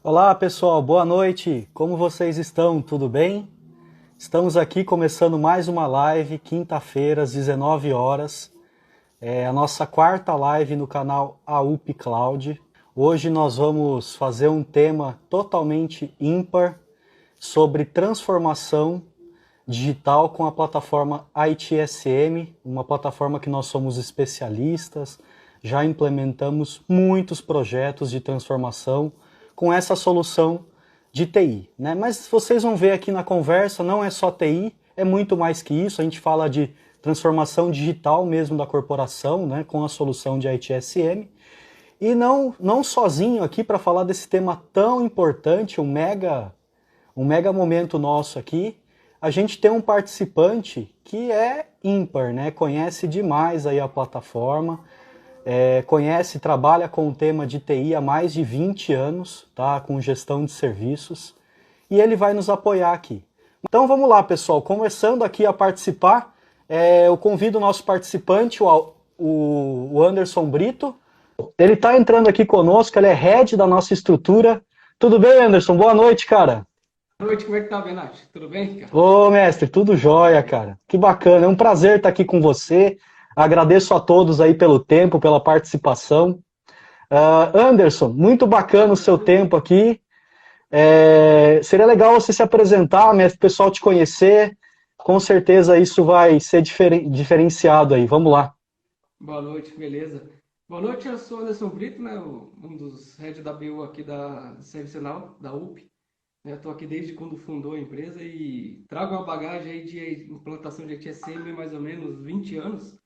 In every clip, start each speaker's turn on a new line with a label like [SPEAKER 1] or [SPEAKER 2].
[SPEAKER 1] Olá pessoal, boa noite. Como vocês estão? Tudo bem? Estamos aqui começando mais uma live, quinta-feira, às 19 horas. É a nossa quarta live no canal AUP Cloud. Hoje nós vamos fazer um tema totalmente ímpar sobre transformação digital com a plataforma ITSM, uma plataforma que nós somos especialistas, já implementamos muitos projetos de transformação com essa solução de TI, né? Mas vocês vão ver aqui na conversa, não é só TI, é muito mais que isso, a gente fala de transformação digital mesmo da corporação, né, com a solução de ITSM, e não sozinho aqui para falar desse tema tão importante, um mega momento nosso aqui. A gente tem um participante que é ímpar, né? Conhece demais aí a plataforma, conhece, trabalha com o tema de TI há mais de 20 anos, tá? Com gestão de serviços, e ele vai nos apoiar aqui. Então vamos lá, pessoal, começando aqui a participar, eu convido o nosso participante, o Anderson Brito. Ele está entrando aqui conosco, ele é head da nossa estrutura. Tudo bem, Anderson? Boa noite, cara.
[SPEAKER 2] Boa noite, como é que tá, Benatti? Tudo bem, cara?
[SPEAKER 1] Ô, mestre, tudo jóia, cara. Que bacana, é um prazer estar aqui com você. Agradeço a todos aí pelo tempo, pela participação. Anderson, muito bacana o seu tempo aqui. Seria legal você se apresentar, mestre, o pessoal te conhecer. Com certeza isso vai ser diferenciado aí. Vamos lá.
[SPEAKER 2] Boa noite, beleza? Boa noite, eu sou Anderson Brito, né, um dos head da BU aqui da ServiceNow, da UP. Estou aqui desde quando fundou a empresa e trago uma bagagem aí de implantação de ITSM há mais ou menos 20 anos,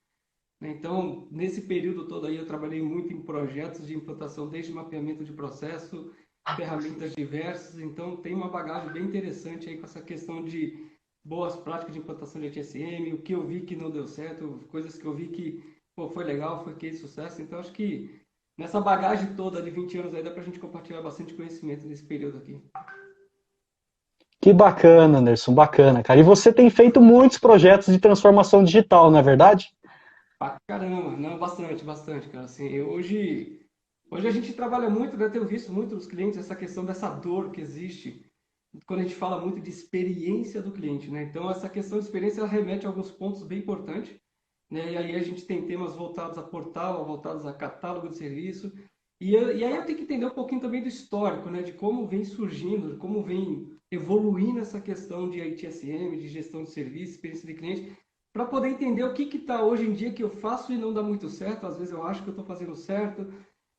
[SPEAKER 2] né? Então, nesse período todo aí eu trabalhei muito em projetos de implantação, desde mapeamento de processo, ferramentas diversas, então tem uma bagagem bem interessante aí com essa questão de boas práticas de implantação de ITSM, o que eu vi que não deu certo, coisas que eu vi que pô, foi legal, foi que sucesso, então acho que nessa bagagem toda de 20 anos aí dá pra gente compartilhar bastante conhecimento nesse período aqui.
[SPEAKER 1] Que bacana, Anderson, bacana, cara. E você tem feito muitos projetos de transformação digital, não é verdade?
[SPEAKER 2] Pra caramba, não, bastante, bastante, cara. Assim, hoje a gente trabalha muito, né? Tenho visto muito dos clientes essa questão dessa dor que existe quando a gente fala muito de experiência do cliente, né? Então, essa questão de experiência ela remete a alguns pontos bem importantes, né? E aí a gente tem temas voltados a portal, voltados a catálogo de serviço. E aí eu tenho que entender um pouquinho também do histórico, né? De como vem surgindo, como vem evoluindo essa questão de ITSM, de gestão de serviço, experiência de cliente, para poder entender o que está hoje em dia que eu faço e não dá muito certo. Às vezes eu acho que eu estou fazendo certo.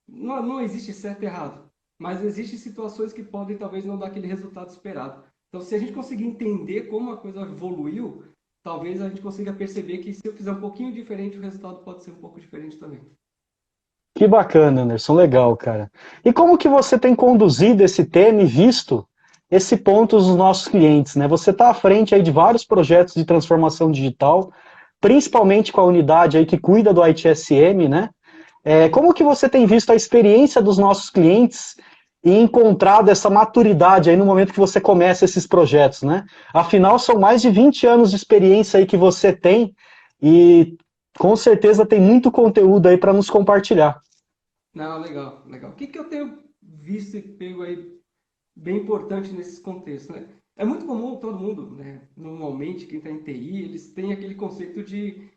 [SPEAKER 2] Não existe certo e errado, mas existem situações que podem talvez não dar aquele resultado esperado. Então, se a gente conseguir entender como a coisa evoluiu, talvez a gente consiga perceber que se eu fizer um pouquinho diferente, o resultado pode ser um pouco diferente também.
[SPEAKER 1] Que bacana, Anderson, legal, cara. E como que você tem conduzido esse tema e visto esse ponto dos nossos clientes, né? Você está à frente aí de vários projetos de transformação digital, principalmente com a unidade aí que cuida do ITSM, né? Como que você tem visto a experiência dos nossos clientes e encontrado essa maturidade aí no momento que você começa esses projetos, né? Afinal, são mais de 20 anos de experiência aí que você tem e com certeza tem muito conteúdo aí para nos compartilhar.
[SPEAKER 2] Não, legal, legal. O que, que eu tenho visto e pego aí bem importante nesses contextos, né? É muito comum todo mundo, né? Normalmente, quem está em TI, eles têm aquele conceito de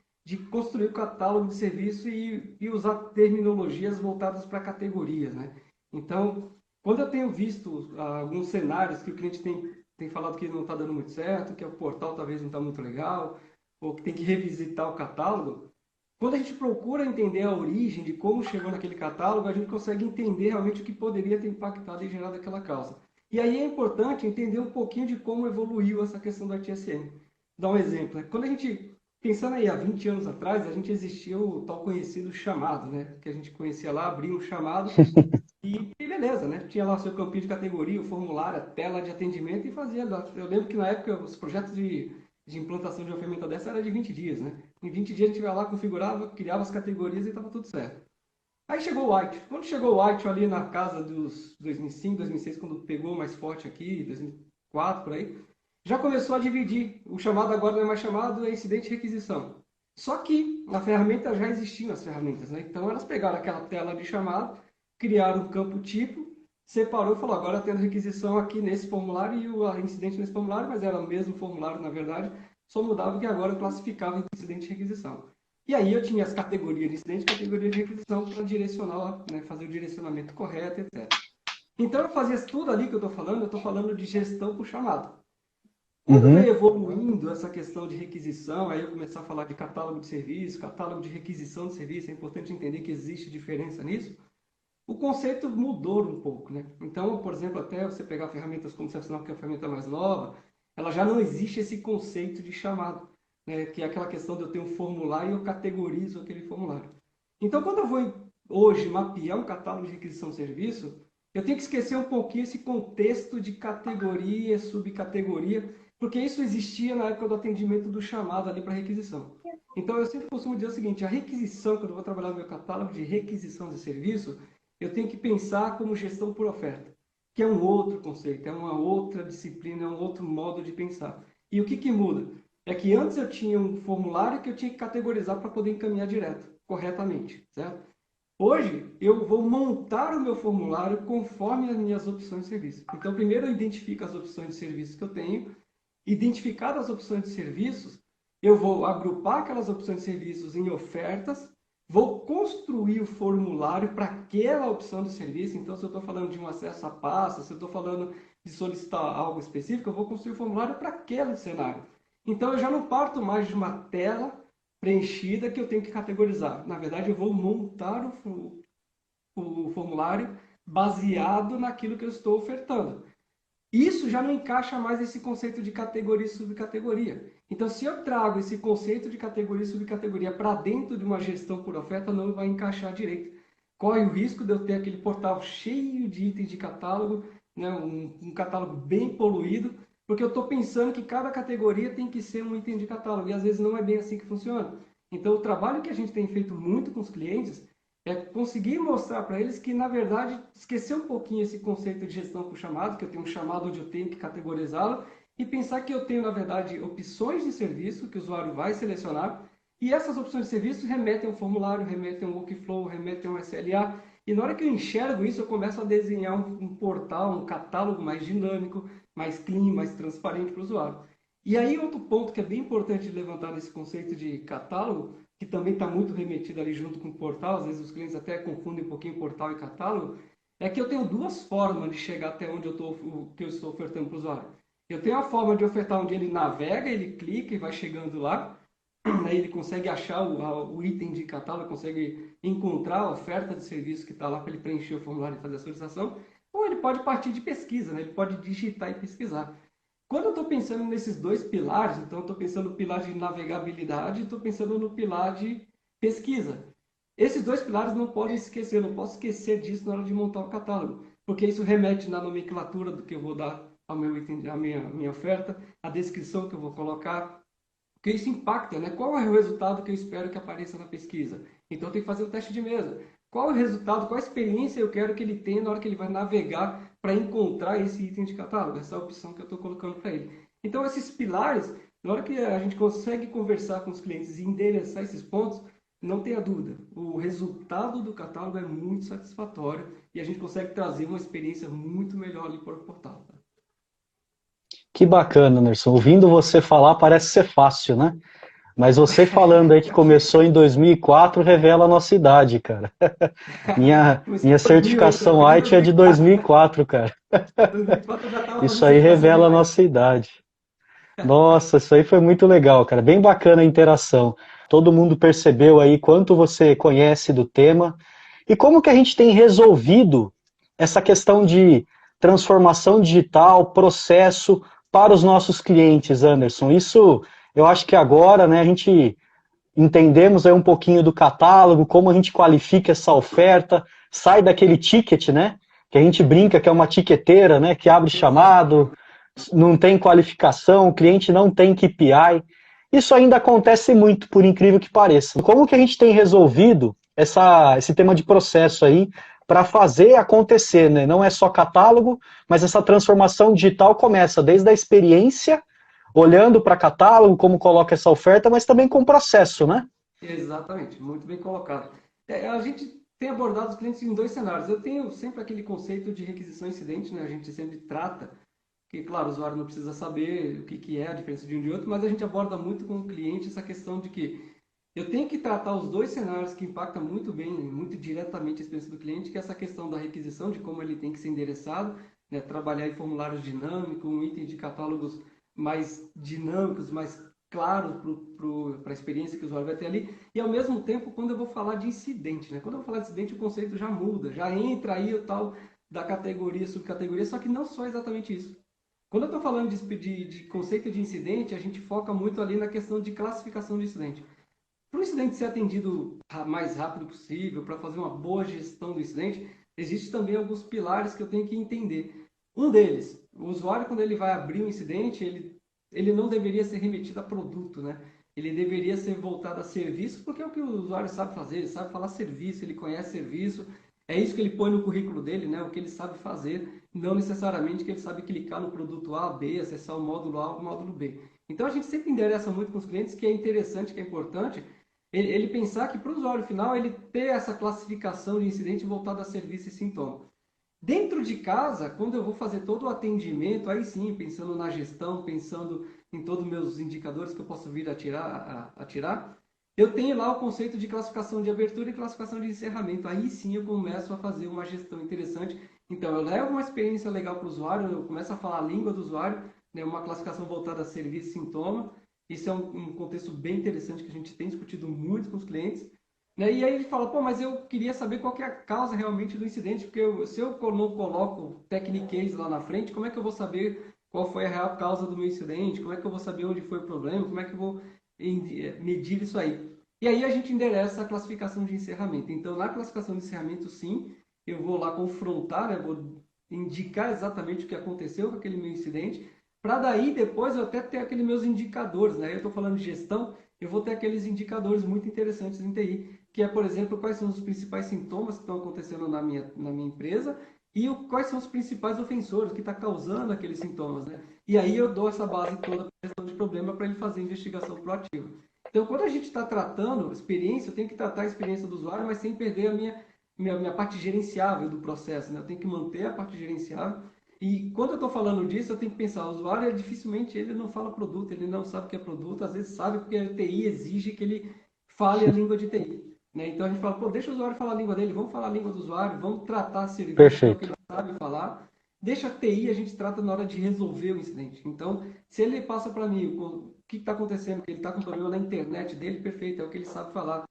[SPEAKER 2] construir o catálogo de serviço e usar terminologias voltadas para categorias, né? Então, quando eu tenho visto alguns cenários que o cliente tem falado que não está dando muito certo, que o portal talvez não está muito legal, ou que tem que revisitar o catálogo, quando a gente procura entender a origem de como chegou naquele catálogo, a gente consegue entender realmente o que poderia ter impactado e gerado aquela causa. E aí é importante entender um pouquinho de como evoluiu essa questão da TSM. Dar um exemplo, né? Quando a gente, pensando aí há 20 anos atrás, a gente existia o tal conhecido chamado, né? Que a gente conhecia lá, abria um chamado e beleza, né? Tinha lá o seu campinho de categoria, o formulário, a tela de atendimento e fazia. Eu lembro que na época os projetos de implantação de uma ferramenta dessa era de 20 dias, né? Em 20 dias a gente ia lá, configurava, criava as categorias e estava tudo certo. Aí chegou o White. Quando chegou o White ali na casa dos 2005, 2006, quando pegou mais forte aqui, 2004, por aí, já começou a dividir. O chamado agora não é mais chamado, é incidente de requisição. Só que na ferramenta já existiam as ferramentas, né? Então elas pegaram aquela tela de chamado, criaram um campo tipo separou e falou, agora tendo requisição aqui nesse formulário e o incidente nesse formulário, mas era o mesmo formulário, na verdade, só mudava que agora eu classificava incidente e requisição. E aí eu tinha as categorias de incidente e categoria de requisição para direcionar, né, fazer o direcionamento correto, etc. Então eu fazia tudo ali que eu estou falando de gestão por chamado. Quando veio
[SPEAKER 1] Uhum,
[SPEAKER 2] evoluindo essa questão de requisição, aí eu comecei a falar de catálogo de serviço, catálogo de requisição de serviço, é importante entender que existe diferença nisso. O conceito mudou um pouco, né? Então, por exemplo, até você pegar ferramentas como o ServiceNow, que é a ferramenta mais nova, ela já não existe esse conceito de chamado, né? Que é aquela questão de eu ter um formulário e eu categorizo aquele formulário. Então, quando eu vou hoje mapear um catálogo de requisição de serviço, eu tenho que esquecer um pouquinho esse contexto de categoria, subcategoria, porque isso existia na época do atendimento do chamado ali para requisição. Então, eu sempre costumo dizer o seguinte, a requisição, quando eu vou trabalhar no meu catálogo de requisição de serviço, eu tenho que pensar como gestão por oferta, que é um outro conceito, é uma outra disciplina, é um outro modo de pensar. E o que, que muda? É que antes eu tinha um formulário que eu tinha que categorizar para poder encaminhar direto, corretamente, certo? Hoje, eu vou montar o meu formulário conforme as minhas opções de serviço. Então, primeiro eu identifico as opções de serviço que eu tenho. Identificadas as opções de serviços, eu vou agrupar aquelas opções de serviços em ofertas, vou construir o formulário para aquela opção de serviço. Então, se eu estou falando de um acesso à pasta, se eu estou falando de solicitar algo específico, eu vou construir o formulário para aquele cenário. Então, eu já não parto mais de uma tela preenchida que eu tenho que categorizar. Na verdade, eu vou montar o formulário baseado naquilo que eu estou ofertando. Isso já não encaixa mais esse conceito de categoria e subcategoria. Então, se eu trago esse conceito de categoria e subcategoria para dentro de uma gestão por oferta, não vai encaixar direito. Corre o risco de eu ter aquele portal cheio de itens de catálogo, né, um catálogo bem poluído, porque eu estou pensando que cada categoria tem que ser um item de catálogo, e às vezes não é bem assim que funciona. Então, o trabalho que a gente tem feito muito com os clientes é conseguir mostrar para eles que, na verdade, esquecer um pouquinho esse conceito de gestão por chamado, que eu tenho um chamado onde eu tenho que categorizá-lo, e pensar que eu tenho, na verdade, opções de serviço que o usuário vai selecionar, e essas opções de serviço remetem a um formulário, remetem a um workflow, remetem a um SLA, e na hora que eu enxergo isso, eu começo a desenhar um portal, um catálogo mais dinâmico, mais clean, mais transparente para o usuário. E aí, outro ponto que é bem importante levantar nesse conceito de catálogo, que também está muito remetido ali junto com o portal, às vezes os clientes até confundem um pouquinho portal e catálogo, é que eu tenho duas formas de chegar até onde o que eu estou ofertando para o usuário. Eu tenho a forma de ofertar onde ele navega, ele clica e vai chegando lá, aí ele consegue achar o item de catálogo, consegue encontrar a oferta de serviço que está lá para ele preencher o formulário e fazer a solicitação, ou ele pode partir de pesquisa, né? Ele pode digitar e pesquisar. Quando eu estou pensando nesses dois pilares, então eu estou pensando no pilar de navegabilidade e estou pensando no pilar de pesquisa. Esses dois pilares não podem esquecer, eu não posso esquecer disso na hora de montar o catálogo, porque isso remete na nomenclatura do que eu vou dar ao meu item, à minha oferta, a descrição que eu vou colocar, porque isso impacta, né? Qual é o resultado que eu espero que apareça na pesquisa? Então, eu tenho que fazer o teste de mesa. Qual é o resultado, qual a experiência eu quero que ele tenha na hora que ele vai navegar para encontrar esse item de catálogo, essa opção que eu estou colocando para ele. Então, esses pilares, na hora que a gente consegue conversar com os clientes e endereçar esses pontos, não tenha dúvida, o resultado do catálogo é muito satisfatório e a gente consegue trazer uma experiência muito melhor ali para o portal. Tá?
[SPEAKER 1] que bacana, Anderson. Ouvindo você falar parece ser fácil, né? Mas você falando aí que começou em 2004 revela a nossa idade, cara.
[SPEAKER 2] Comecei
[SPEAKER 1] Minha
[SPEAKER 2] em 2000, hein? Então, eu
[SPEAKER 1] certificação
[SPEAKER 2] peguei
[SPEAKER 1] IT é de
[SPEAKER 2] 2004.
[SPEAKER 1] 2004, cara.
[SPEAKER 2] 2004 eu já estava fazendo
[SPEAKER 1] Isso aí
[SPEAKER 2] certificação
[SPEAKER 1] revela a
[SPEAKER 2] White.
[SPEAKER 1] nossa idade. Nossa, isso aí foi muito legal, cara. Bem bacana a interação. Todo mundo percebeu aí quanto você conhece do tema e como que a gente tem resolvido essa questão de transformação digital, processo para os nossos clientes, Anderson. Isso, eu acho que agora, né, a gente entendemos aí um pouquinho do catálogo, como a gente qualifica essa oferta, sai daquele ticket, né, que a gente brinca que é uma tiqueteira, né, que abre chamado,
[SPEAKER 2] Exatamente.
[SPEAKER 1] não tem qualificação, o cliente não tem KPI. Isso ainda acontece muito, por incrível que pareça. Como que a gente tem resolvido esse tema de processo aí para fazer acontecer, né? Não é só catálogo, mas essa transformação digital começa desde a experiência, olhando para catálogo, como coloca essa oferta, mas também com o processo, né?
[SPEAKER 2] Exatamente, muito bem colocado. A gente tem abordado os clientes em dois cenários. Eu tenho sempre aquele conceito de requisição incidente, né? A gente sempre trata, que claro, o usuário não precisa saber o que é a diferença de um de outro, mas a gente aborda muito com o cliente essa questão de que eu tenho que tratar os dois cenários que impactam muito bem, muito diretamente a experiência do cliente, que é essa questão da requisição, de como ele tem que ser endereçado, né? Trabalhar em formulários dinâmicos, um item de catálogos mais dinâmicos, mais claros para a experiência que o usuário vai ter ali. E ao mesmo tempo, quando eu vou falar de incidente, né? Quando eu vou falar de incidente, o conceito já muda, já entra aí o tal da categoria, subcategoria, só que não só exatamente isso. Quando eu estou falando de conceito de incidente, a gente foca muito ali na questão de classificação de incidente. Para o incidente ser atendido mais rápido possível, para fazer uma boa gestão do incidente, existem também alguns pilares que eu tenho que entender. Um deles, o usuário, quando ele vai abrir um incidente, ele não deveria ser remetido a produto, né? Ele deveria ser voltado a serviço, porque é o que o usuário sabe fazer, ele sabe falar serviço, ele conhece serviço, é isso que ele põe no currículo dele, né? O que ele sabe fazer, não necessariamente que ele sabe clicar no produto A, B, acessar o módulo A ou o módulo B. Então a gente sempre endereça muito com os clientes que é interessante, que é importante, ele pensar que para o usuário final ele ter essa classificação de incidente voltada a serviço e sintoma. Dentro de casa, quando eu vou fazer todo o atendimento, aí sim, pensando na gestão, pensando em todos os meus indicadores que eu posso vir a tirar, eu tenho lá o conceito de classificação de abertura e classificação de encerramento. Aí sim eu começo a fazer uma gestão interessante. Então, eu levo uma experiência legal para o usuário, eu começo a falar a língua do usuário, né, uma classificação voltada a serviço e sintoma. Isso é um contexto bem interessante que a gente tem discutido muito com os clientes. Né? E aí ele fala, pô, mas eu queria saber qual que é a causa realmente do incidente, porque se eu não coloco technique lá na frente, como é que eu vou saber qual foi a real causa do meu incidente? Como é que eu vou saber onde foi o problema? Como é que eu vou medir isso aí? E aí a gente endereça a classificação de encerramento. Então, na classificação de encerramento, sim, eu vou lá confrontar, né? Vou indicar exatamente o que aconteceu com aquele meu incidente, para daí depois eu até ter aqueles meus indicadores, né? Eu estou falando de gestão, eu vou ter aqueles indicadores muito interessantes em TI, que é, por exemplo, quais são os principais sintomas que estão acontecendo na minha empresa e quais são os principais ofensores que está causando aqueles sintomas, né? E aí eu dou essa base toda para gestão de problema para ele fazer investigação proativa. Então, quando a gente está tratando experiência, eu tenho que tratar a experiência do usuário, mas sem perder a minha parte gerenciável do processo, né? Eu tenho que manter a parte gerenciável. E quando eu estou falando disso, eu tenho que pensar, o usuário, dificilmente ele não fala produto, ele não sabe o que é produto, às vezes sabe porque a TI exige que ele fale a língua de TI. Né? Então a gente fala, pô, deixa o usuário falar a língua dele, vamos falar a língua do usuário, vamos tratar serviço, que é o que
[SPEAKER 1] Perfeito.
[SPEAKER 2] ele sabe falar. Deixa a TI, a gente trata na hora de resolver o incidente. Então, se ele passa para mim o que está acontecendo, que ele está com problema na internet dele, perfeito, é o que ele sabe falar.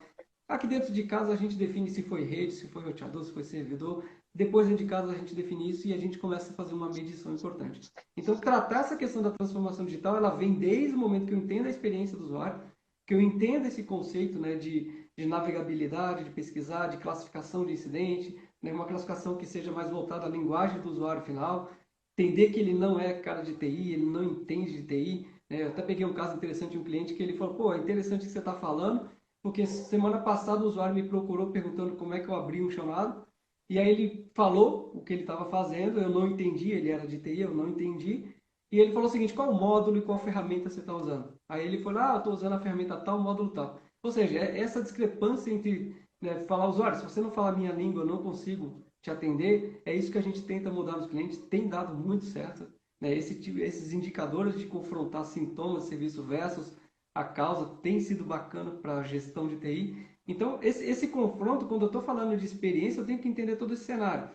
[SPEAKER 2] Aqui dentro de casa a gente define se foi rede, se foi roteador, se foi servidor. Depois dentro de casa a gente define isso e a gente começa a fazer uma medição importante. Então, tratar essa questão da transformação digital, ela vem desde o momento que eu entendo a experiência do usuário, que eu entendo esse conceito, né, de navegabilidade, de pesquisar, de classificação de incidente, né, uma classificação que seja mais voltada à linguagem do usuário final, entender que ele não é cara de TI, ele não entende de TI. Né? Eu até peguei um caso interessante de um cliente que ele falou, pô, é interessante o que você está falando, porque semana passada o usuário me procurou perguntando como é que eu abri um chamado, e aí ele falou o que ele estava fazendo, eu não entendi, ele era de TI, eu não entendi, e ele falou o seguinte, qual módulo e qual ferramenta você está usando? Aí ele falou, eu estou usando a ferramenta tal, módulo tal. Ou seja, essa discrepância entre, né, falar, usuário, se você não fala a minha língua, eu não consigo te atender, é isso que a gente tenta mudar nos clientes, tem dado muito certo. Né? Esses indicadores de confrontar sintomas, serviço versus a causa tem sido bacana para a gestão de TI. Então, esse confronto, quando eu estou falando de experiência, eu tenho que entender todo esse cenário.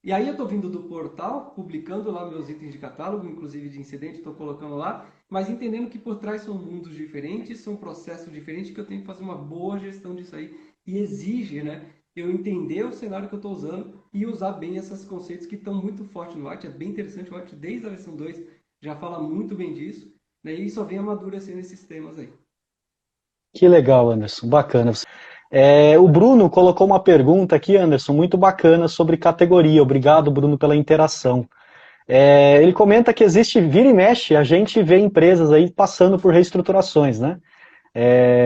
[SPEAKER 2] E aí eu estou vindo do portal, publicando lá meus itens de catálogo, inclusive de incidente, estou colocando lá, mas entendendo que por trás são mundos diferentes, são processos diferentes, que eu tenho que fazer uma boa gestão disso aí. E exige, né, eu entender o cenário que eu estou usando e usar bem esses conceitos que estão muito fortes no White. É bem interessante, o White desde a versão 2 já fala muito bem disso. Né, e só vem amadurecendo esses temas aí.
[SPEAKER 1] Que legal, Anderson. Bacana. O Bruno colocou uma pergunta aqui, Anderson, muito bacana sobre categoria. Obrigado, Bruno, pela interação. Ele comenta que existe, vira e mexe, a gente vê empresas aí passando por reestruturações, né?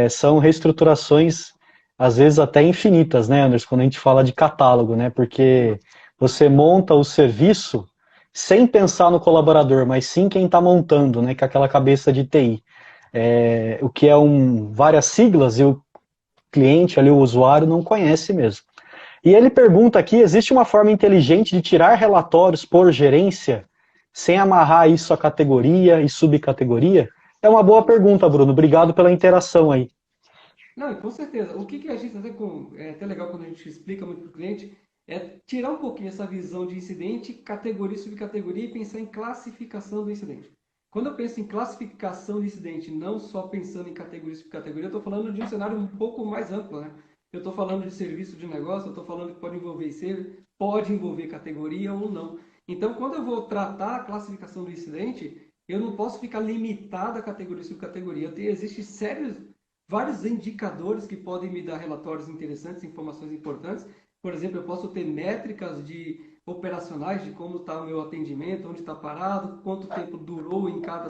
[SPEAKER 1] São reestruturações, às vezes até infinitas, né, Anderson, quando a gente fala de catálogo, né? Porque você monta o serviço sem pensar no colaborador, mas sim quem está montando, né? Com aquela cabeça de TI. O que é várias siglas e o cliente ali, o usuário, não conhece mesmo. E ele pergunta aqui, existe uma forma inteligente de tirar relatórios por gerência, sem amarrar isso a categoria e subcategoria? É uma boa pergunta, Bruno. Obrigado pela interação aí.
[SPEAKER 2] Não, com certeza. O que a gente é até legal quando a gente explica muito para o cliente, é tirar um pouquinho essa visão de incidente, categoria e subcategoria e pensar em classificação do incidente. Quando eu penso em classificação de incidente, não só pensando em categoria e subcategoria, eu estou falando de um cenário um pouco mais amplo, né? Eu estou falando de serviço de negócio, eu estou falando que pode envolver IC, pode envolver categoria ou não. Então, quando eu vou tratar a classificação do incidente, eu não posso ficar limitado a categoria e subcategoria. Existem vários indicadores que podem me dar relatórios interessantes, informações importantes. Por exemplo, eu posso ter métricas de operacionais de como está o meu atendimento, onde está parado, quanto tempo durou em cada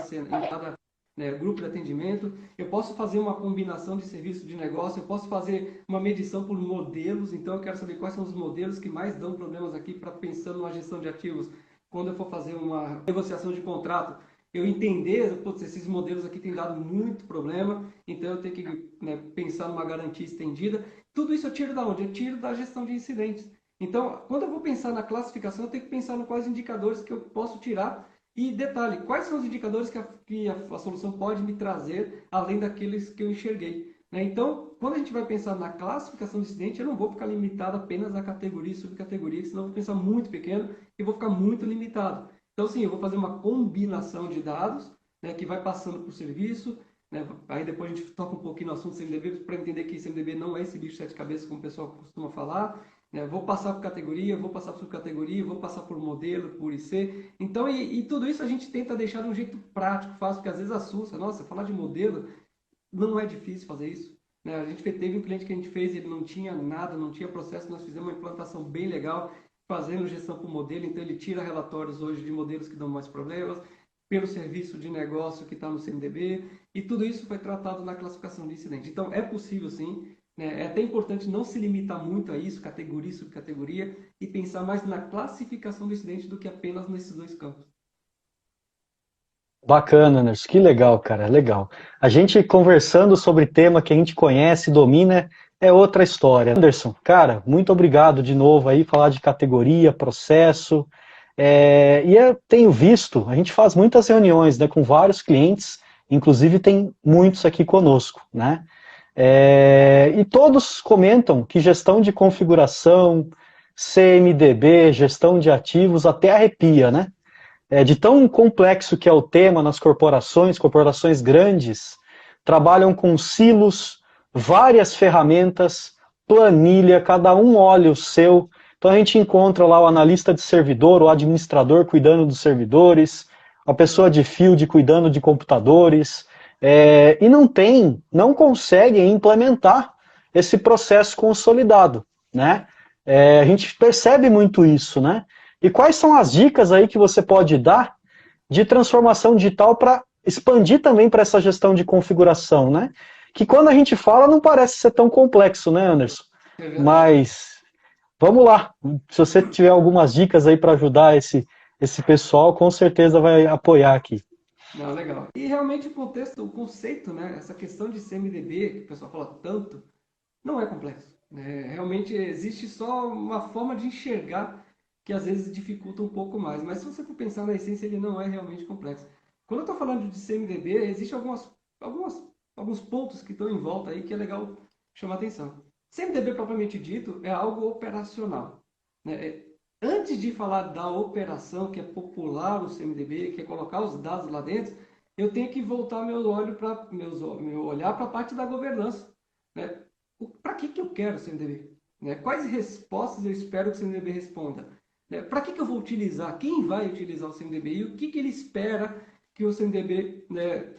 [SPEAKER 2] grupo de atendimento. Eu posso fazer uma combinação de serviço de negócio, eu posso fazer uma medição por modelos. Então, eu quero saber quais são os modelos que mais dão problemas aqui para pensando numa gestão de ativos. Quando eu for fazer uma negociação de contrato, eu entender, putz, esses modelos aqui têm dado muito problema, então eu tenho que, né, pensar numa garantia estendida. Tudo isso eu tiro da onde? Eu tiro da gestão de incidentes. Então, quando eu vou pensar na classificação, eu tenho que pensar no quais indicadores que eu posso tirar. E detalhe, quais são os indicadores que a solução pode me trazer, além daqueles que eu enxerguei. Né? Então, quando a gente vai pensar na classificação do incidente, eu não vou ficar limitado apenas a categoria e subcategoria, senão eu vou pensar muito pequeno e vou ficar muito limitado. Então, sim, eu vou fazer uma combinação de dados, né, que vai passando por serviço, né, aí depois a gente toca um pouquinho no assunto CMDB para entender que CMDB não é esse bicho de sete cabeças, como o pessoal costuma falar. Né, vou passar por categoria, vou passar por subcategoria, vou passar por modelo, por IC. Então, e tudo isso a gente tenta deixar de um jeito prático, fácil, porque às vezes assusta. Nossa, falar de modelo não é difícil fazer isso. Né? A gente teve um cliente que a gente fez, ele não tinha nada, não tinha processo, nós fizemos uma implantação bem legal, fazendo gestão por modelo, então ele tira relatórios hoje de modelos que dão mais problemas, pelo serviço de negócio que está no CMDB, e tudo isso foi tratado na classificação de incidente. Então, é possível sim, né? É até importante não se limitar muito a isso, categoria e subcategoria, e pensar mais na classificação do incidente do que apenas nesses dois campos.
[SPEAKER 1] Bacana, Anderson. Que legal, cara. Legal. A gente conversando sobre tema que a gente conhece, domina, é outra história. Anderson, cara, muito obrigado de novo aí, falar de categoria, processo. E eu tenho visto, a gente faz muitas reuniões, né, com vários clientes, inclusive tem muitos aqui conosco, né? E todos comentam que gestão de configuração, CMDB, gestão de ativos, até arrepia, né? De tão complexo que é o tema nas corporações, corporações grandes, trabalham com silos, várias ferramentas, planilha, cada um olha o seu. Então a gente encontra lá o analista de servidor, o administrador cuidando dos servidores, a pessoa de field cuidando de computadores, e não conseguem implementar esse processo consolidado, né? A gente percebe muito isso, né? E quais são as dicas aí que você pode dar de transformação digital para expandir também para essa gestão de configuração, né? Que quando a gente fala não parece ser tão complexo, né, Anderson?
[SPEAKER 2] É verdade.
[SPEAKER 1] Mas vamos lá. Se você tiver algumas dicas aí para ajudar esse pessoal, com certeza vai apoiar aqui.
[SPEAKER 2] Não, legal. E realmente o contexto, o conceito, né, essa questão de CMDB, que o pessoal fala tanto, não é complexo. Né? Realmente existe só uma forma de enxergar que às vezes dificulta um pouco mais. Mas se você for pensar na essência, ele não é realmente complexo. Quando eu estou falando de CMDB, existem alguns pontos que estão em volta aí que é legal chamar atenção. CMDB, propriamente dito, é algo operacional. Né? Antes de falar da operação, que é popular no CMDB, que é colocar os dados lá dentro, eu tenho que voltar meu olhar para a parte da governança. Né? Para que eu quero o CMDB? Né? Quais respostas eu espero que o CMDB responda? Né? Para que eu vou utilizar? Quem vai utilizar o CMDB? E o que ele espera que o CMDB, né,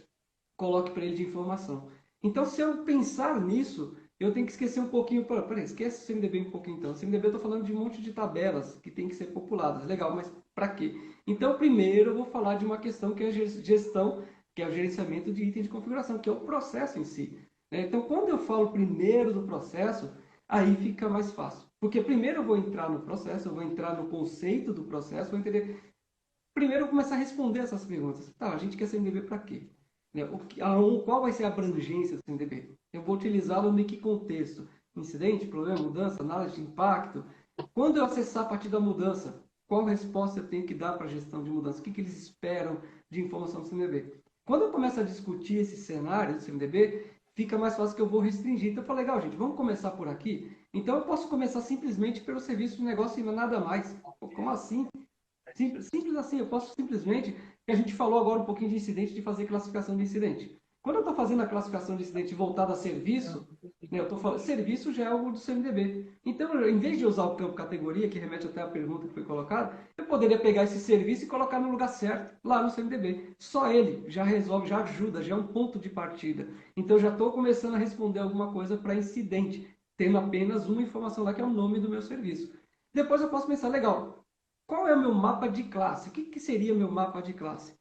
[SPEAKER 2] coloque para ele de informação? Então, se eu pensar nisso, eu tenho que esquecer um pouquinho. Peraí, esquece o CMDB um pouquinho então. O CMDB eu estou falando de um monte de tabelas que tem que ser populadas. Legal, mas para quê? Então, primeiro eu vou falar de uma questão que é a gestão, que é o gerenciamento de item de configuração, que é o processo em si. Então, quando eu falo primeiro do processo, aí fica mais fácil. Porque primeiro eu vou entrar no processo, eu vou entrar no conceito do processo, vou entender. Primeiro eu vou começar a responder essas perguntas. Tá, a gente quer CMDB para quê? Né? Qual vai ser a abrangência do CMDB? Eu vou utilizá-lo em que contexto? incidente, problema, mudança, análise de impacto. Quando eu acessar a partir da mudança, qual resposta eu tenho que dar para a gestão de mudança? O que eles esperam de informação do CMDB? Quando eu começo a discutir esse cenário do CMDB, fica mais fácil que eu vou restringir. Então eu falo, legal, gente, vamos começar por aqui? Então eu posso começar simplesmente pelo serviço de negócio e nada mais. Como assim? Simples assim, eu posso simplesmente, que a gente falou agora um pouquinho de incidente, de fazer classificação de incidente. Quando eu estou fazendo a classificação de incidente voltada a serviço, né, eu estou falando, serviço já é algo do CMDB. Então, em vez de usar o campo categoria, que remete até à pergunta que foi colocada, eu poderia pegar esse serviço e colocar no lugar certo, lá no CMDB. Só ele já resolve, já ajuda, já é um ponto de partida. Então, eu já estou começando a responder alguma coisa para incidente, tendo apenas uma informação lá, que é o nome do meu serviço. Depois eu posso pensar, legal, qual é o meu mapa de classe? O que seria meu mapa de classe?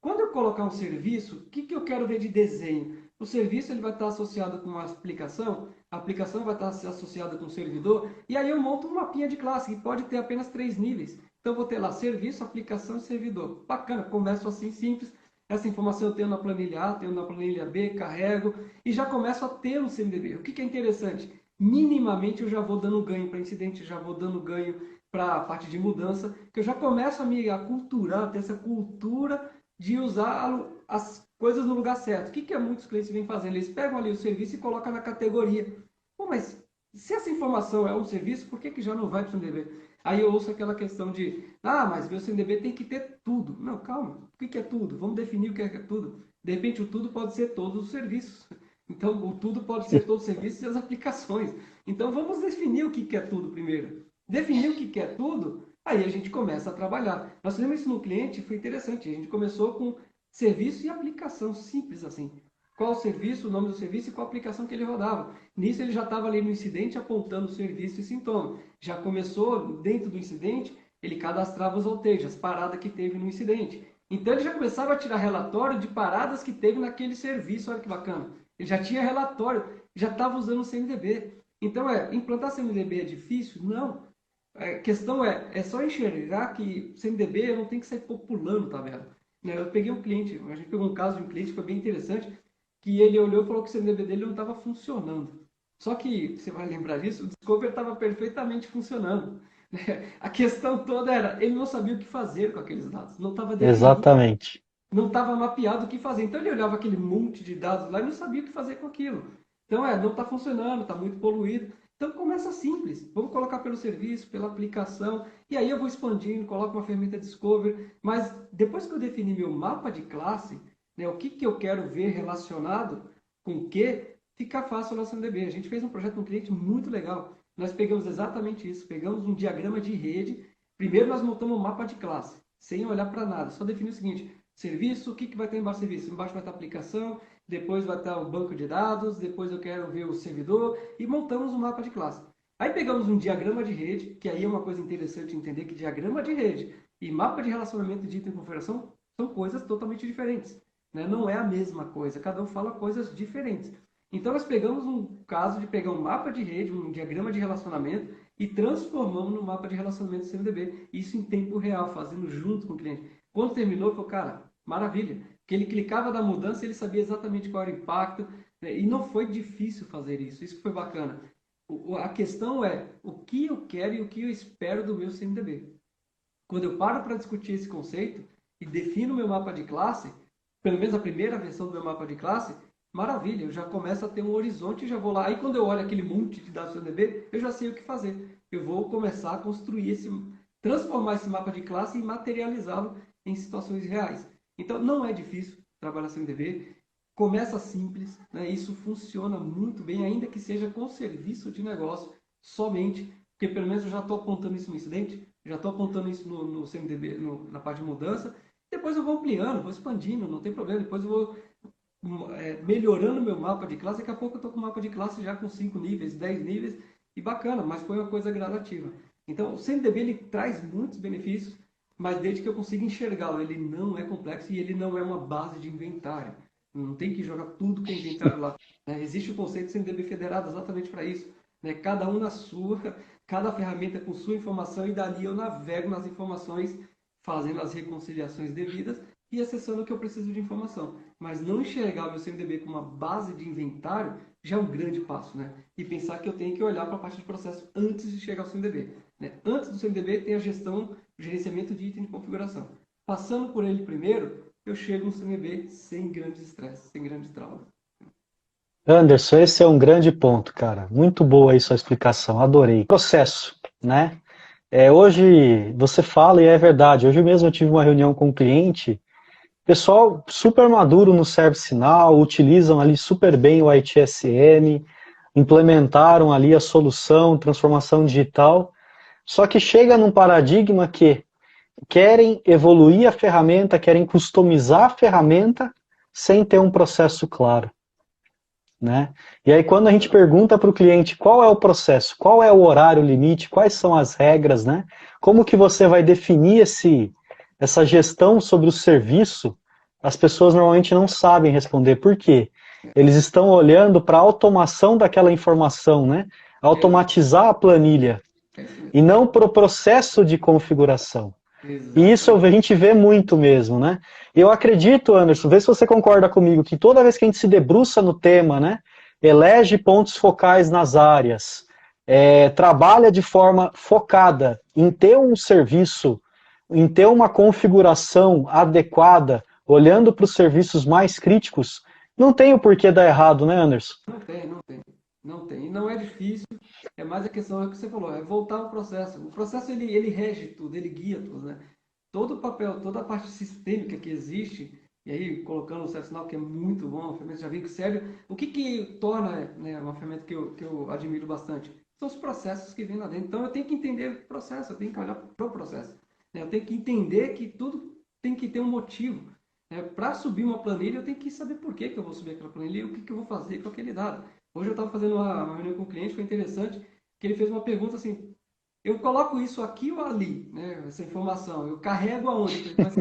[SPEAKER 2] Quando eu colocar um serviço, o que eu quero ver de desenho? O serviço ele vai estar associado com uma aplicação, a aplicação vai estar associada com o servidor, e aí eu monto um mapinha de classe, que pode ter apenas 3 níveis. Então, eu vou ter lá serviço, aplicação e servidor. Bacana, começo assim, simples. Essa informação eu tenho na planilha A, tenho na planilha B, carrego, e já começo a ter um CMDB. O que é interessante? Minimamente eu já vou dando ganho para incidente, já vou dando ganho para a parte de mudança, que eu já começo a me aculturar, ter essa cultura de usar as coisas no lugar certo. O que muitos clientes vêm fazendo? Eles pegam ali o serviço e colocam na categoria. Pô, mas se essa informação é um serviço, por que já não vai para o CMDB? Aí eu ouço aquela questão de, mas meu CMDB tem que ter tudo. Não, calma. O que é tudo? Vamos definir o que é tudo. De repente, o tudo pode ser todos os serviços. Então, o tudo pode ser todos os serviços e as aplicações. Então, vamos definir o que é tudo primeiro. Definir o que é tudo, aí a gente começa a trabalhar. Nós fizemos isso no cliente, foi interessante. A gente começou com serviço e aplicação, simples assim. Qual o serviço, o nome do serviço e qual a aplicação que ele rodava. Nisso ele já estava ali no incidente apontando o serviço e sintoma. Já começou dentro do incidente, ele cadastrava os outeiros, as paradas que teve no incidente. Então ele já começava a tirar relatório de paradas que teve naquele serviço, olha que bacana. Ele já tinha relatório, já estava usando o CMDB. Então implantar CMDB é difícil? Não. A questão é só enxergar que CMDB eu não tem que sair populando tabela. Né? Eu peguei um cliente, a gente pegou um caso de um cliente que foi bem interessante, que ele olhou e falou que o CMDB dele não estava funcionando. Só que, você vai lembrar disso, o Discover estava perfeitamente funcionando. Né? A questão toda era, ele não sabia o que fazer com aqueles dados, não estava definido,
[SPEAKER 1] Exatamente.
[SPEAKER 2] não estava mapeado o que fazer. Então ele olhava aquele monte de dados lá e não sabia o que fazer com aquilo. Então não está funcionando, está muito poluído. Então começa simples. Vamos colocar pelo serviço, pela aplicação, e aí eu vou expandindo, coloco uma ferramenta Discover. Mas depois que eu definir meu mapa de classe, né, o que eu quero ver relacionado com o que, fica fácil o nosso MDB. A gente fez um projeto com um cliente muito legal. Nós pegamos exatamente isso, pegamos um diagrama de rede. Primeiro nós montamos um mapa de classe, sem olhar para nada, só definir o seguinte: serviço, o que vai ter embaixo do serviço? Embaixo vai estar a aplicação, depois vai estar o banco de dados, depois eu quero ver o servidor, e montamos um mapa de classe. Aí pegamos um diagrama de rede, que aí é uma coisa interessante entender que diagrama de rede e mapa de relacionamento de item de configuração são coisas totalmente diferentes. Né? Não é a mesma coisa, cada um fala coisas diferentes. Então nós pegamos um caso de pegar um mapa de rede, um diagrama de relacionamento e transformamos no mapa de relacionamento do CMDB. Isso em tempo real, fazendo junto com o cliente. Quando terminou, ele falou, cara, maravilha. Porque ele clicava na mudança e ele sabia exatamente qual era o impacto. Né? E não foi difícil fazer isso. Isso foi bacana. A questão é o que eu quero e o que eu espero do meu CMDB. Quando eu paro para discutir esse conceito e defino o meu mapa de classe, pelo menos a primeira versão do meu mapa de classe, maravilha, eu já começo a ter um horizonte e já vou lá. Aí quando eu olho aquele monte de dados do CMDB, eu já sei o que fazer. Eu vou começar a construir transformar esse mapa de classe e materializá-lo em situações reais. Então não é difícil trabalhar CMDB, começa simples, né? Isso funciona muito bem, ainda que seja com serviço de negócio somente, porque pelo menos eu já estou apontando isso no incidente, já estou apontando isso no CMDB, na parte de mudança, depois eu vou ampliando, vou expandindo, não tem problema, depois eu vou melhorando meu mapa de classe, daqui a pouco eu estou com o mapa de classe já com 5 níveis, 10 níveis, e bacana, mas foi uma coisa gradativa. Então, o CMDB ele traz muitos benefícios, mas desde que eu consiga enxergá-lo, ele não é complexo e ele não é uma base de inventário. Não tem que jogar tudo que é inventário lá. Né? Existe o conceito de CMDB federado exatamente para isso. Né? Cada um na sua, cada ferramenta com sua informação, e dali eu navego nas informações, fazendo as reconciliações devidas, e acessando o que eu preciso de informação. Mas não enxergar o meu CMDB como uma base de inventário já é um grande passo, né? E pensar que eu tenho que olhar para a parte de processo antes de chegar ao CMDB, né? Antes do CMDB tem a gestão, o gerenciamento de item de configuração. Passando por ele primeiro, eu chego no CMDB sem grandes estresses, sem grandes traumas.
[SPEAKER 1] Anderson, esse é um grande ponto, cara. Muito boa aí sua explicação, adorei. Processo, né? Hoje você fala e é verdade. Hoje mesmo eu tive uma reunião com um cliente, pessoal super maduro no ServiceNow, utilizam ali super bem o ITSM, implementaram ali a solução, transformação digital, só que chega num paradigma que querem evoluir a ferramenta, querem customizar a ferramenta sem ter um processo claro, né? E aí quando a gente pergunta para o cliente qual é o processo, qual é o horário limite, quais são as regras, né? Como que você vai definir essa gestão sobre o serviço, as pessoas normalmente não sabem responder. Por quê? Eles estão olhando para a automação daquela informação, né? Automatizar a planilha,
[SPEAKER 2] É isso
[SPEAKER 1] e
[SPEAKER 2] mesmo.
[SPEAKER 1] não para o processo de configuração. E isso a
[SPEAKER 2] Exatamente.
[SPEAKER 1] gente vê muito mesmo, né? Eu acredito, Anderson, vê se você concorda comigo, que toda vez que a gente se debruça no tema, né, elege pontos focais nas áreas, trabalha de forma focada em ter um serviço, em ter uma configuração adequada, olhando para os serviços mais críticos, não tem o porquê dar errado, né, Anderson?
[SPEAKER 2] Não tem, não tem. Não tem. E não é difícil, é mais a questão é o que você falou, é voltar ao processo. O processo ele rege tudo, ele guia tudo, né? Todo o papel, toda a parte sistêmica que existe, e aí colocando o ServiceNow, que é muito bom, uma ferramenta já vem sério. O que que torna, né, uma ferramenta que eu admiro bastante? São os processos que vêm lá dentro. Então eu tenho que entender o processo, eu tenho que olhar para o processo, né? Eu tenho que entender que tudo tem que ter um motivo. Para subir uma planilha, eu tenho que saber por que eu vou subir aquela planilha e o que eu vou fazer com aquele dado. Hoje eu estava fazendo uma reunião com um cliente, foi interessante, que ele fez uma pergunta assim, eu coloco isso aqui ou ali, né, essa informação, eu carrego aonde? Mas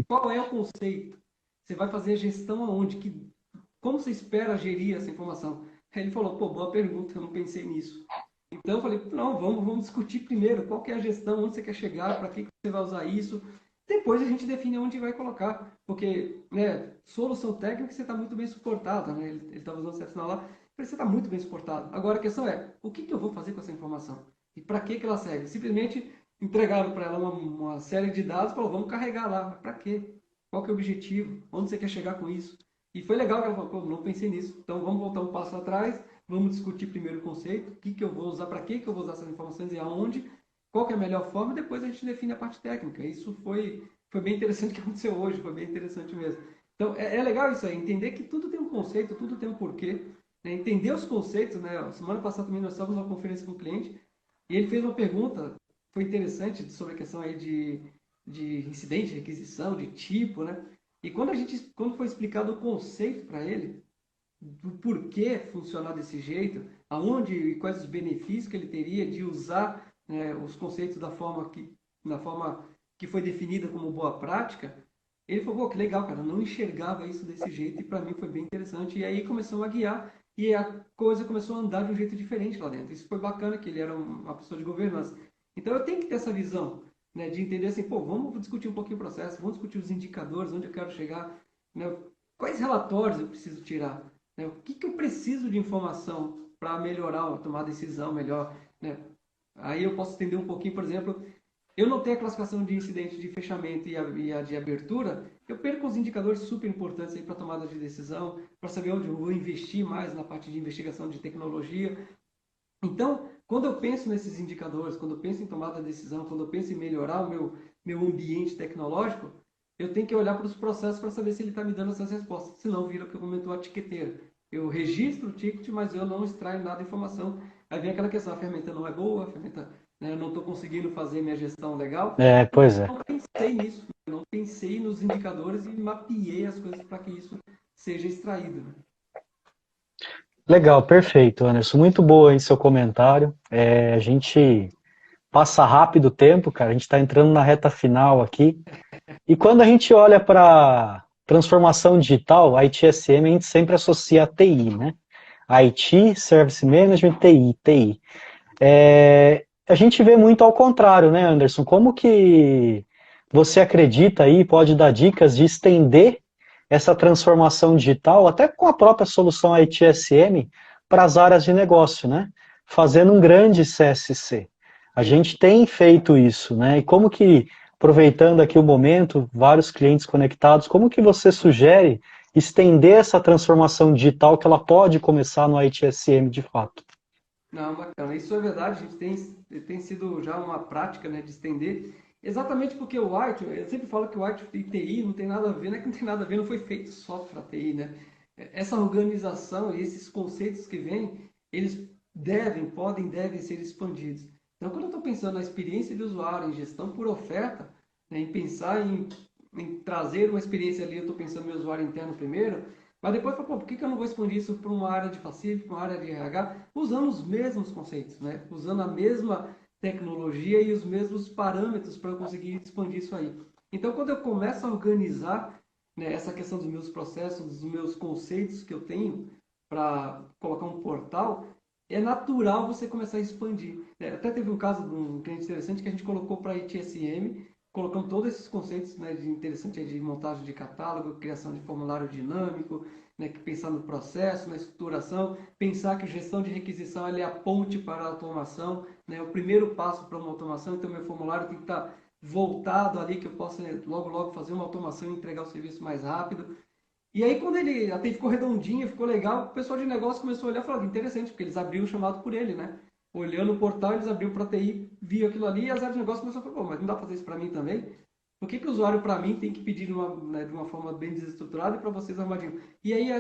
[SPEAKER 2] qual é o conceito? Você vai fazer a gestão aonde? Como você espera gerir essa informação? Aí ele falou, pô, boa pergunta, eu não pensei nisso. Então eu falei, não, vamos discutir primeiro qual que é a gestão, onde você quer chegar, para que você vai usar isso. Depois a gente define onde vai colocar, porque, né, solução técnica você está muito bem suportada, né? Ele estava usando o ServiceNow lá, você está muito bem suportado. Agora a questão é, o que eu vou fazer com essa informação? E para que ela serve? Simplesmente entregaram para ela uma série de dados e falou, vamos carregar lá. Para quê? Qual que é o objetivo? Onde você quer chegar com isso? E foi legal que ela falou, pô, não pensei nisso. Então vamos voltar um passo atrás, vamos discutir primeiro o conceito, o que eu vou usar, para que eu vou usar essas informações e aonde, qual que é a melhor forma, e depois a gente define a parte técnica. Isso foi bem interessante que aconteceu hoje, foi bem interessante mesmo. Então é legal isso aí, entender que tudo tem um conceito, tudo tem um porquê, né? Entender os conceitos, né? Semana passada também nós estávamos numa conferência com um cliente e ele fez uma pergunta, foi interessante, sobre a questão aí de incidente, requisição, de tipo, né? E quando foi explicado o conceito para ele, do porquê funcionar desse jeito, aonde e quais os benefícios que ele teria de usar, né, os conceitos na forma que foi definida como boa prática, ele falou, pô, que legal, cara, eu não enxergava isso desse jeito e para mim foi bem interessante. E aí começou a guiar e a coisa começou a andar de um jeito diferente lá dentro. Isso foi bacana, que ele era uma pessoa de governança. Então eu tenho que ter essa visão, né, de entender assim, pô, vamos discutir um pouquinho o processo, vamos discutir os indicadores, onde eu quero chegar, né, quais relatórios eu preciso tirar, né, o que eu preciso de informação para melhorar, tomar decisão melhor, né? Aí eu posso estender um pouquinho, por exemplo, eu não tenho a classificação de incidente de fechamento e a de abertura, eu perco os indicadores super importantes aí para tomada de decisão, para saber onde eu vou investir mais na parte de investigação de tecnologia. Então, quando eu penso nesses indicadores, quando eu penso em tomada de decisão, quando eu penso em melhorar o meu ambiente tecnológico, eu tenho que olhar para os processos para saber se ele está me dando essas respostas. Senão, vira o que comentou a tiqueteira. Eu registro o ticket, mas eu não extraio nada de informação. Aí vem aquela questão, a ferramenta não é boa, a ferramenta, né, eu não estou conseguindo fazer minha gestão legal.
[SPEAKER 1] Pois é.
[SPEAKER 2] Eu não pensei nisso, eu não pensei nos indicadores e mapeei as coisas para que isso seja extraído, né?
[SPEAKER 1] Legal, perfeito, Anderson. Muito boa aí seu comentário. A gente passa rápido o tempo, cara. A gente está entrando na reta final aqui. E quando a gente olha para transformação digital, a ITSM, a gente sempre associa a TI, né? IT, Service Management, TI, TI. A gente vê muito ao contrário, né, Anderson? Como que você acredita aí, pode dar dicas de estender essa transformação digital, até com a própria solução ITSM, para as áreas de negócio, né? Fazendo um grande CSC. A gente tem feito isso, né? E como que, aproveitando aqui o momento, vários clientes conectados, como que você sugere estender essa transformação digital que ela pode começar no ITSM de fato?
[SPEAKER 2] Não, bacana. Isso é verdade, a gente tem sido já uma prática, né, de estender, exatamente porque o White, eu sempre falo que o White e TI não tem nada a ver, não é que não tem nada a ver, não foi feito só para TI, né? Essa organização e esses conceitos que vêm, eles devem ser expandidos. Então, quando eu estou pensando na experiência de usuário, em gestão por oferta, né, em pensar em trazer uma experiência ali, eu estou pensando no meu usuário interno primeiro, mas depois, pô, por que eu não vou expandir isso para uma área de Facility, para uma área de RH, usando os mesmos conceitos, né? Usando a mesma tecnologia e os mesmos parâmetros para eu conseguir expandir isso aí. Então, quando eu começo a organizar, né, essa questão dos meus processos, dos meus conceitos que eu tenho para colocar um portal, é natural você começar a expandir. Até teve um caso de um cliente interessante que a gente colocou para a ITSM, colocando todos esses conceitos, né, de interessante de montagem de catálogo, criação de formulário dinâmico, né, que pensar no processo, na estruturação, pensar que gestão de requisição é a ponte para a automação, né, o primeiro passo para uma automação, então meu formulário tem que estar voltado ali, que eu possa, né, logo fazer uma automação e entregar o serviço mais rápido. E aí, quando ele até ficou redondinho, ficou legal, o pessoal de negócio começou a olhar e falou, interessante, porque eles abriram o chamado por ele, né? Olhando o portal, eles abriram para a TI, viu aquilo ali, e as áreas de negócio começaram a falar, pô, mas não dá para fazer isso para mim também? Por que o usuário, para mim, tem que pedir de uma forma bem desestruturada e para vocês armadinho? E aí,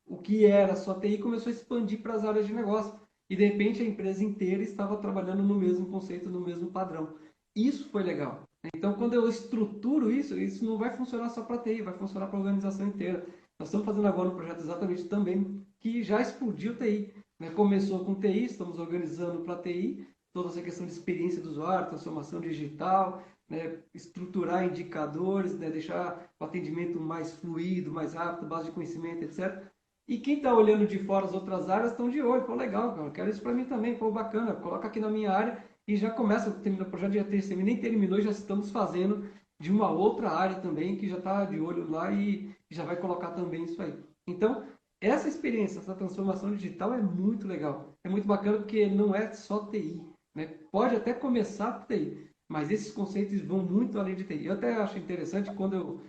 [SPEAKER 2] o que era só TI começou a expandir para as áreas de negócio. E, de repente, a empresa inteira estava trabalhando no mesmo conceito, no mesmo padrão. Isso foi legal. Então, quando eu estruturo isso, isso não vai funcionar só para TI, vai funcionar para a organização inteira. Nós estamos fazendo agora um projeto exatamente também que já explodiu TI. Né? Começou com TI, estamos organizando para TI, toda essa questão de experiência do usuário, transformação digital, né? Estruturar indicadores, né? Deixar o atendimento mais fluido, mais rápido, base de conhecimento, etc. E quem está olhando de fora as outras áreas estão de olho. Pô, legal, cara, quero isso para mim também. Pô, bacana, coloca aqui na minha área e já começa, termina o projeto, já nem terminou, já estamos fazendo de uma outra área também que já está de olho lá e já vai colocar também isso aí. Então, essa experiência, essa transformação digital é muito legal. É muito bacana porque não é só TI. Né? Pode até começar por TI, mas esses conceitos vão muito além de TI. Eu até acho interessante quando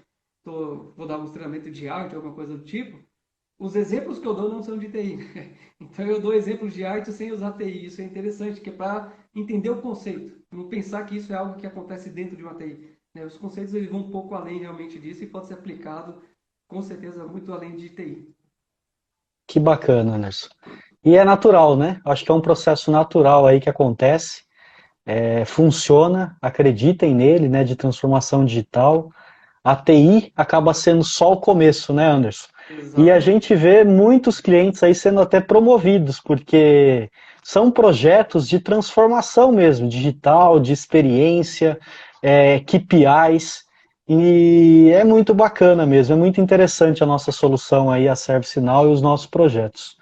[SPEAKER 2] vou dar um treinamento de arte ou alguma coisa do tipo, os exemplos que eu dou não são de TI. Então eu dou exemplos de arte sem usar TI. Isso é interessante, que é para entender o conceito. Não pensar que isso é algo que acontece dentro de uma TI. Né? Os conceitos eles vão um pouco além realmente disso e pode ser aplicado com certeza muito além de TI.
[SPEAKER 1] Que bacana, Anderson. E é natural, né? Acho que é um processo natural aí que acontece, funciona, acreditem nele, né, de transformação digital. A TI acaba sendo só o começo, né, Anderson? E a
[SPEAKER 2] Exatamente.
[SPEAKER 1] gente vê muitos clientes aí sendo até promovidos, porque são projetos de transformação mesmo, digital, de experiência, KPIs, e é muito bacana mesmo, é muito interessante a nossa solução aí, a ServiceNow e os nossos projetos.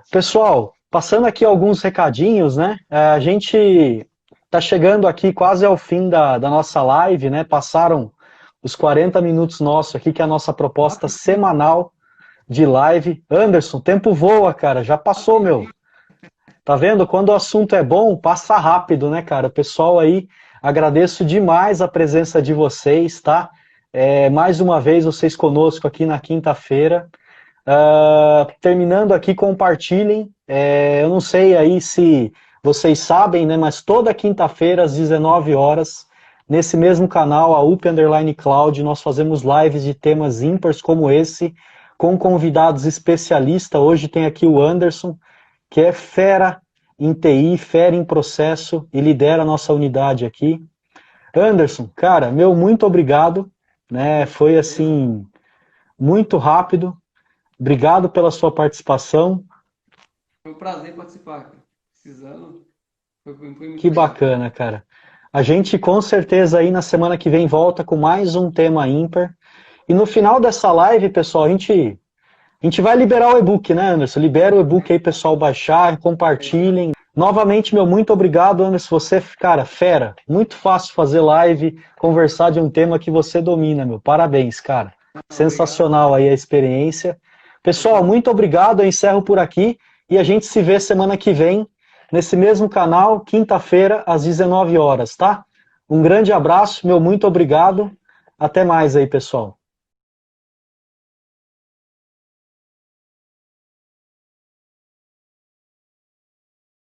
[SPEAKER 1] Pessoal, passando aqui alguns recadinhos, né? A gente está chegando aqui quase ao fim da nossa live, né? Passaram os 40 minutos nossos aqui, que é a nossa proposta
[SPEAKER 2] Rapidinho,
[SPEAKER 1] semanal de live. Anderson, o tempo voa, cara, já passou, meu.
[SPEAKER 2] rapidinho.
[SPEAKER 1] Tá vendo? Quando o assunto é bom, passa rápido, né, cara? Pessoal aí, agradeço demais a presença de vocês, tá? Mais uma vez vocês conosco aqui na quinta-feira. Terminando aqui, compartilhem. Eu não sei aí se vocês sabem, né? Mas toda quinta-feira, às 19 horas, nesse mesmo canal, a UP Underline Cloud, nós fazemos lives de temas ímpares como esse, com convidados especialistas. Hoje tem aqui o Anderson, que é fera em TI, fera em processo e lidera a nossa unidade aqui. Anderson, cara, meu muito obrigado, né? Foi
[SPEAKER 2] Beleza?
[SPEAKER 1] assim muito rápido. Obrigado pela sua participação.
[SPEAKER 2] Foi um prazer participar, cara. Precisando, foi muito
[SPEAKER 1] Que
[SPEAKER 2] legal.
[SPEAKER 1] bacana, cara. A gente com certeza aí na semana que vem volta com mais um tema ímpar. E no final dessa live, pessoal, a gente vai liberar o e-book, né, Anderson? Libera o e-book aí, pessoal, baixar,
[SPEAKER 2] É isso aí.
[SPEAKER 1] compartilhem. Novamente, meu muito obrigado, Anderson. Você, cara, fera. Muito fácil fazer live, conversar de um tema que você domina, meu. Parabéns, cara.
[SPEAKER 2] Obrigado.
[SPEAKER 1] Sensacional aí a experiência. Pessoal, muito obrigado. Eu encerro por aqui e a gente se vê semana que vem nesse mesmo canal, quinta-feira, às 19 horas, tá? Um grande abraço, meu muito obrigado. Até mais aí, pessoal.